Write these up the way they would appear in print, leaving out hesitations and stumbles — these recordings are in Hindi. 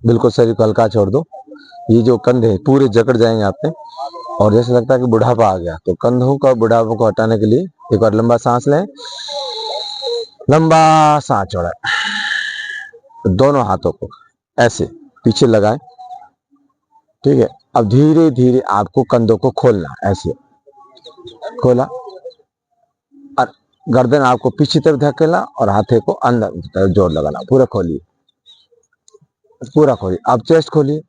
बिल्कुल शरीर को हल्का छोड़ दो। ये जो कंधे पूरे जकड़ जाएंगे आपके, और जैसे लगता है कि बुढ़ापा आ गया, तो कंधों का बुढ़ापा को हटाने के लिए एक बार लंबा सांस लें, लंबा सांस छोड़ें। दोनों हाथों को ऐसे पीछे लगाएं, ठीक है। अब धीरे धीरे आपको कंधों को खोलना, ऐसे खोला और गर्दन आपको पीछे तरफ धकेलना और हाथे को अंदर तरफ जोर लगाना। पूरा खोलिए, पूरा खोलिए। अब चेस्ट खोलिए,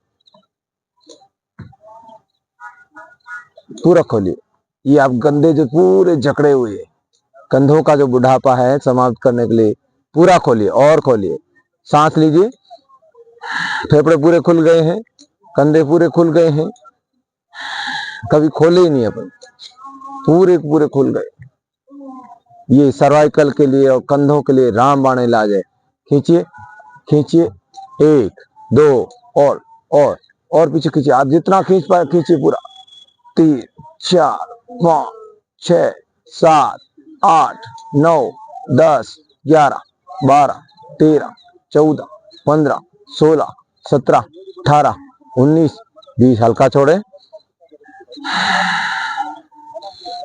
पूरा खोलिए। ये आप कंधे जो पूरे जकड़े हुए हैं, कंधों का जो बुढ़ापा है समाप्त करने के लिए पूरा खोलिए और खोलिए। सांस लीजिए, फेफड़े पूरे खुल गए हैं, कंधे पूरे खुल गए हैं, कभी खोले ही नहीं अपन, पूरे पूरे खुल गए। ये सर्वाइकल के लिए और कंधों के लिए रामबाण इलाज है। खींचिए खींचिए, 1 2 और पीछे खींचिए। आप जितना खींच पाए खींचिए पूरा। 3 4 5 6 7 8 9 10 11 12 13 14 15 16 17 18 19 20। हल्का छोड़े,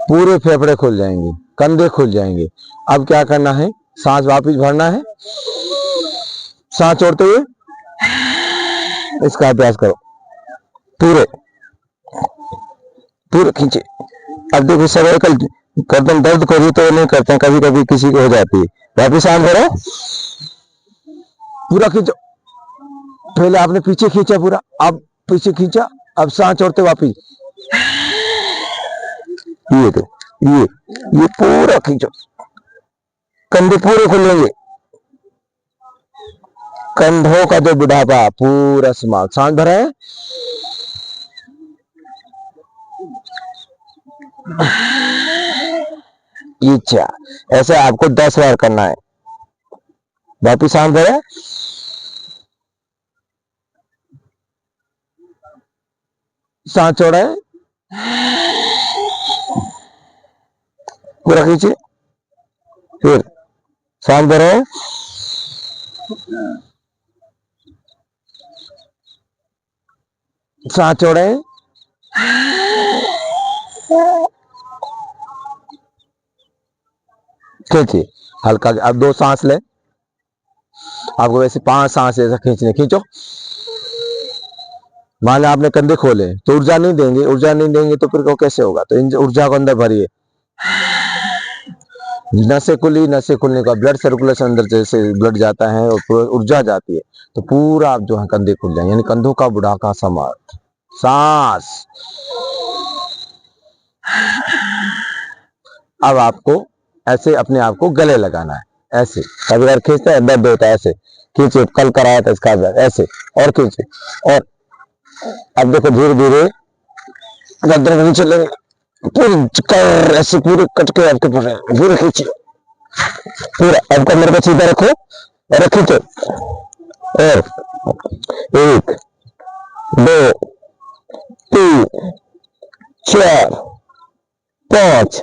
पूरे फेफड़े खुल जाएंगे, कंधे खुल जाएंगे। अब क्या करना है, सांस वापिस भरना है। सांस छोड़ते हुए इसका अभ्यास करो, पूरे पूरे खींचे। अब देखो सर्वाइकल गर्दन दर्द को भी तो नहीं करते हैं, कभी कभी किसी को हो जाती है। वापिस सांस भरो, पूरा खींचो। पहले आपने पीछे खींचा पूरा, अब पीछे खींचा, अब सांस छोड़ते वापिस। ये तो ये पूरा खींचो, कंधे पूरे खुलेंगे, कंधों का जो बुढ़ापा पूरा समाप्त। सांस भरा है, इच्छा। ऐसे आपको 10 बार करना है। वापिस सांस भरे, सांस छोड़े, पूरा खींचिए, फिर सांस भरे, सांस छोड़े, खींचिए हल्का। अब 2 सांस ले, आपको वैसे 5 सांस ऐसा खींचने, खींचो। मान लो आपने कंधे खोले तो ऊर्जा नहीं देंगे, ऊर्जा नहीं देंगे तो फिर वो कैसे होगा। तो इन ऊर्जा को अंदर भरिए। नसें खुली, नसें खुलने का ब्लड सर्कुलेशन अंदर जैसे ब्लड जाता है और ऊर्जा जाती है, तो पूरा आप जो है कंधे खुल जाए, यानी कंधों का बुढ़ापा समाप्त। सांस। अब आपको ऐसे अपने आप को गले लगाना है, ऐसे। कभी अगर खींचते हैं दर्द होता है, ऐसे खींचिए। कल कराया था इसका ऐसे, और खींचिए। और अब देखो धीरे धीरे गर्दन को नीचे लेंगे, पूरी कर ऐसे पूरे कटके आपके पूरे खींचिए पूरा। अब कमर को सीधा रखो और खींचो। और 1 2 3 4 5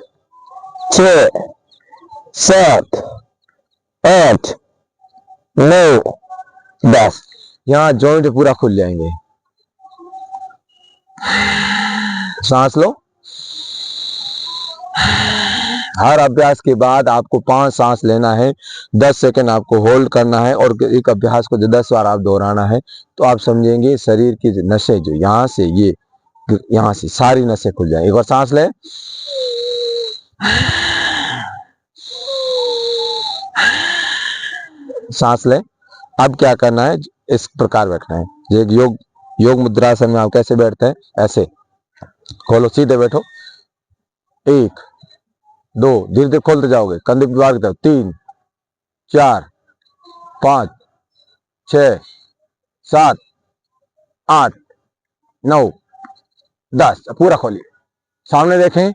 6 7 8 9 10। यहाँ जॉइंट पूरा खुल जाएंगे। सांस लो। हर अभ्यास के बाद आपको 5 सांस लेना है, 10 सेकंड आपको होल्ड करना है, और एक अभ्यास को 10 बार आप दोहराना है। तो आप समझेंगे शरीर की नसें जो यहाँ से ये यहाँ से सारी नसें खुल जाए। एक बार सांस ले, सांस ले। अब क्या करना है, इस प्रकार बैठना है। ये योग मुद्रासन में आप कैसे बैठते हैं, ऐसे खोलो, सीधे बैठो। 1 2 धीरे धीरे खोलते जाओगे, कंधे की बाहर की तरफ। 3 4 5 6 7 8 9 10। पूरा खोलिए, सामने देखें।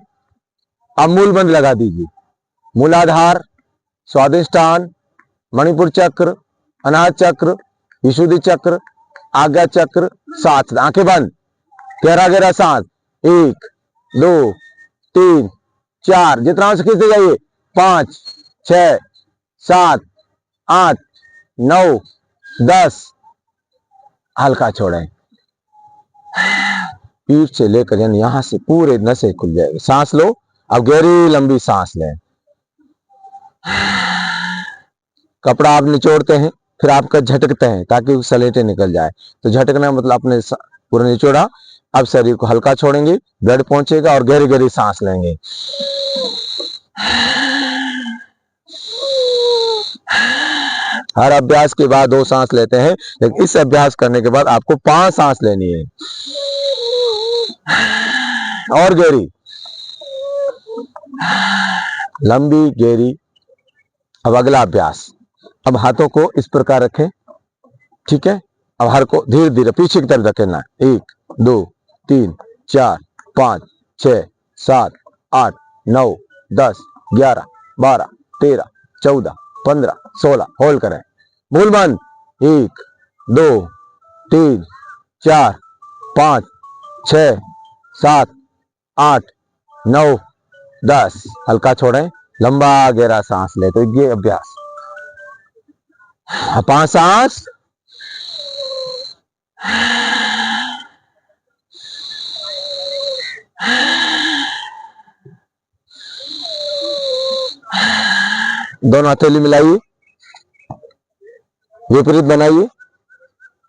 अब मूल बंद लगा दीजिए। मूलाधार, स्वादिष्ठान, मणिपुर चक्र, अनाहत चक्र, विशुद्धि चक्र, आज्ञा चक्र। 7 आंखें बंद, गहरा गहरा सांस। 1 2 3 4, जितना हो सके जाइए। 5 6 7 8 9 10। हल्का छोड़ें, पीठ से लेकर यानी यहां से पूरे नसें खुल जाएगी। सांस लो, अब गहरी लंबी सांस लें। कपड़ा आप निचोड़ते हैं, फिर आपका झटकते हैं ताकि सलेटे निकल जाए। तो झटकना मतलब आपने पूरा निचोड़ा, अब शरीर को हल्का छोड़ेंगे, ब्लड पहुंचेगा और गहरी गहरी सांस लेंगे। हर अभ्यास के बाद 2 सांस लेते हैं, लेकिन इस अभ्यास करने के बाद आपको 5 सांस लेनी है और गहरी, लंबी गहरी। अब अगला अभ्यास, अब हाथों को इस प्रकार रखें, ठीक है। अब हर को धीरे धीरे पीछे की तरफ रखना। 1 2 3 4 5 6 7 8 9 10 11 12 13 14 15 16, होल्ड करें, मूल बंद। 1 2 3 4 5 6 7 8 9 10, हल्का छोड़ें, लंबा गहरा सांस ले। तो ये अभ्यास, 5 सांस, दोनों हथेली मिलाइए, विपरीत बनाइए,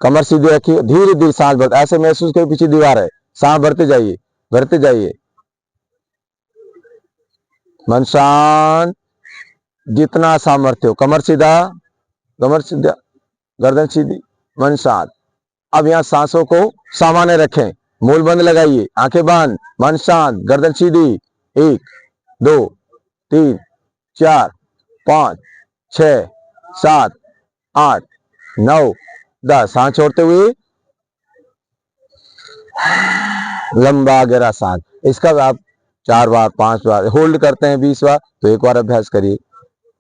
कमर सीधी रखिए, धीरे धीरे सांस भर, ऐसे महसूस करिए पीछे दीवार है, सांस भरते जाइए, भरते जाइए। मन शांत, जितना सामर्थ्य हो, कमर सीधा, गर्दन सीधी, मन शांत। अब यहाँ सांसों को सामान्य रखें, मूल बंद लगाइए, आंखें बंद, मन शांत, गर्दन सीधी। 1 2 3 4 5 6 7 8 9 10, सांस छोड़ते हुए लंबा गहरा सांस। इसका आप 4 बार 5 बार होल्ड करते हैं, 20 बार तो 1 बार अभ्यास करिए।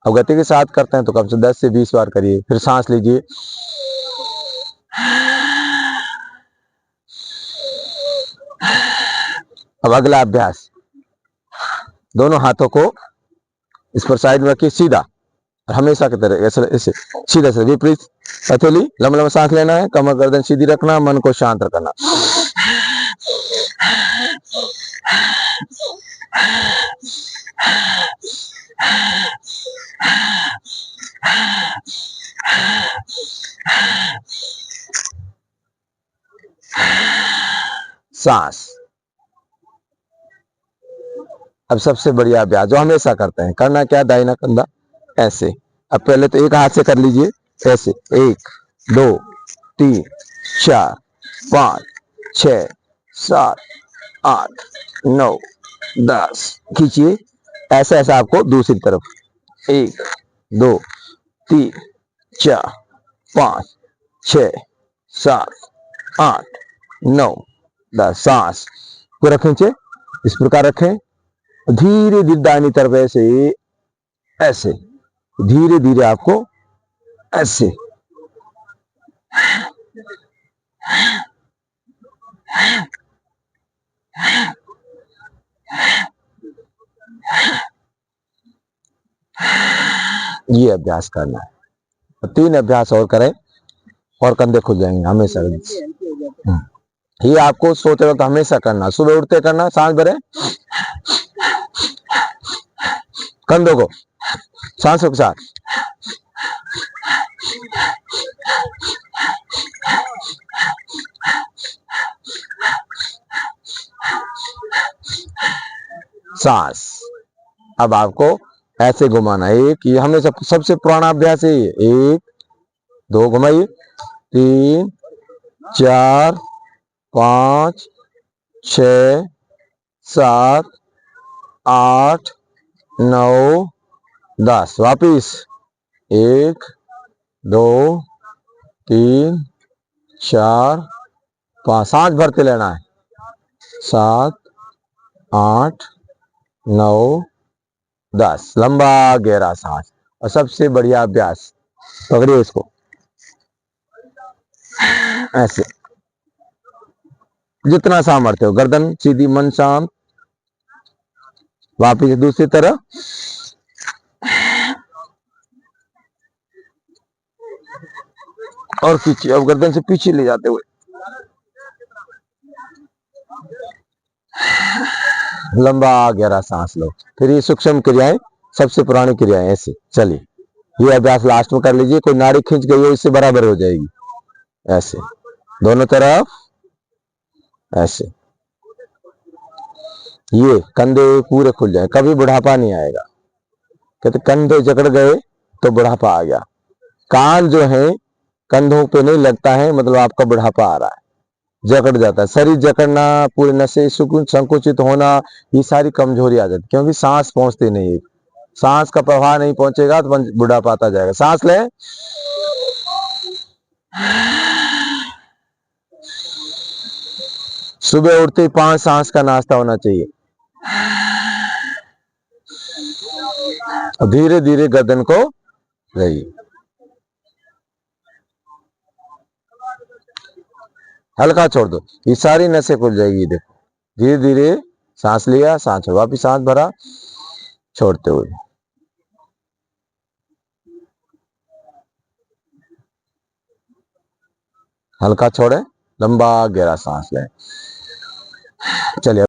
अब गति के साथ करते हैं तो कम से 10 से 20 बार करिए। फिर सांस लीजिए, अब अगला अभ्यास, दोनों हाथों को इस पर साइड में रखिए, सीधा, हमेशा की तरह ऐसे सीधा से विपरीत हथेली, लंबा लंबा सांस लेना है, कमर गर्दन सीधी रखना, मन को शांत रखना। सांस। अब सबसे बढ़िया अभ्यास जो हमेशा करते हैं, करना क्या, दाहिना कंधा ऐसे। अब पहले तो एक हाथ से कर लीजिए, ऐसे 1 2 3 4 5 6 7 8 9 10, खींचिए, ऐसा ऐसा आपको दूसरी तरफ। 1 2 3 4 5 6 7 8 9 10, सांस पूरा खींचे, इस प्रकार रखें, धीरे धीरे दाहिनी तरफ ऐसे, ऐसे धीरे धीरे आपको ऐसे। ये अभ्यास करना है, 3 अभ्यास और करें और कंधे खुल जाएंगे हमेशा। ये आपको सोते वक्त हमेशा करना, सुबह उठते करना, सांस भरें, कंधों को सांसों के साथ, सांस। अब आपको ऐसे घुमाना है, एक ये हमेशा सबसे पुराना अभ्यास है ये। 1 2 घुमाइए, 3 4 5 6 7 8 9 10, वापिस 1 2 3 4 5, सांस भरते लेना है, 7 8 9 10, लंबा गहरा सांस। और सबसे बढ़िया अभ्यास, पकड़िए इसको ऐसे, जितना सामर्थ्य हो, गर्दन सीधी, मन शांत, वापिस दूसरी तरफ। और पीछे, अब गर्दन से पीछे ले जाते हुए लंबा गहरा सांस लो। फिर ये सूक्ष्म क्रियाएं, सबसे पुरानी क्रियाएं ऐसे। चलिए ये अभ्यास लास्ट में कर लीजिए। कोई नाड़ी खींच गई हो इससे बराबर हो जाएगी। ऐसे दोनों तरफ, ऐसे। ये कंधे पूरे खुल जाए, कभी बुढ़ापा नहीं आएगा। कहते कंधे जकड़ गए तो बुढ़ापा आ गया। कान जो है कंधों पे नहीं लगता है, मतलब आपका बुढ़ापा आ रहा है, जकड़ जाता है। शरीर जकड़ना, पूरे नसें संकुचित होना, ये सारी कमजोरी आ जाती, क्योंकि सांस पहुंचती नहीं है। सांस का प्रवाह नहीं पहुंचेगा तो बुढ़ापा आता जाएगा। सांस ले, सुबह उठते ही 5 सांस का नाश्ता होना चाहिए। धीरे धीरे गर्दन को रही, हल्का छोड़ दो, ये सारी नसें खुल जाएगी। देखो धीरे धीरे सांस लिया, सांस छोड़ा, वापिस सांस भरा, छोड़ते हुए हल्का छोड़े, लंबा गहरा सांस लें। चलिए।